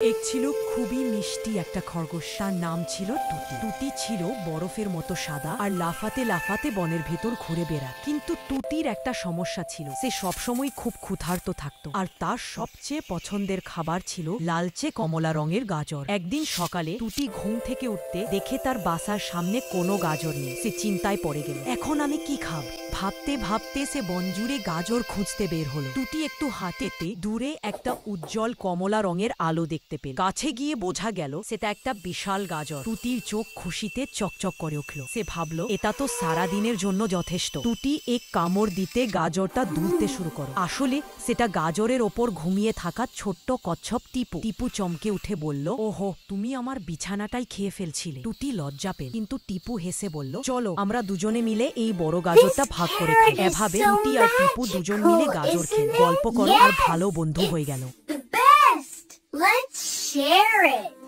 এক ছিল খুবই মিষ্টি একটা খরগোশ। তার নাম ছিল টুটি। টুটি ছিল বরফের মতো সাদা আর লাফাতে লাফাতে বনের ভেতর ঘুরে বেড়াত। কিন্তু টুটির একটা সমস্যা ছিল, সে সবসময় খুব ক্ষুধার্ত থাকত আর তার সবচেয়ে পছন্দের খাবার ছিল লালচে কমলা রঙের গাজর। একদিন সকালে টুটি ঘুম থেকে উঠতে দেখে তার বাসার সামনে কোনো গাজর নেই। সে চিন্তায় পড়ে গেল, এখন আমি কি খাব? ভাবতে ভাবতে সে বনজুড়ে গাজর খুঁজতে বের হলো। টুটি একটু হাঁটেতে দূরে একটা উজ্জ্বল কমলা রঙের আলো দেখতে পেল। কাছে গিয়ে বোঝা গেল সেটা একটা বিশাল গাজর। টুটির চোখ খুশিতে চকচক করে উঠল। সে ভাবল, এটা তো সারা দিনের জন্য যথেষ্ট। টুটি এক কামড় দিতে গাজরটা দুলতে শুরু করল। আসলে সেটা গাজরের ওপর ঘুমিয়ে থাকা ছোট্ট কচ্ছপ টিপু। টিপু চমকে উঠে বলল, ওহো, তুমি আমার বিছানাটাই খেয়ে ফেলছিলে। টুটি লজ্জা পেল, কিন্তু টিপু হেসে বলল, চলো আমরা দুজনে মিলে এই বড় গাজরটা ভাগ করে খাই। এভাবে টুটি আর টিপু দুজন মিলে গাজর খেল, গল্প করো আর ভালো বন্ধু হয়ে গেল। The best! Let's share it!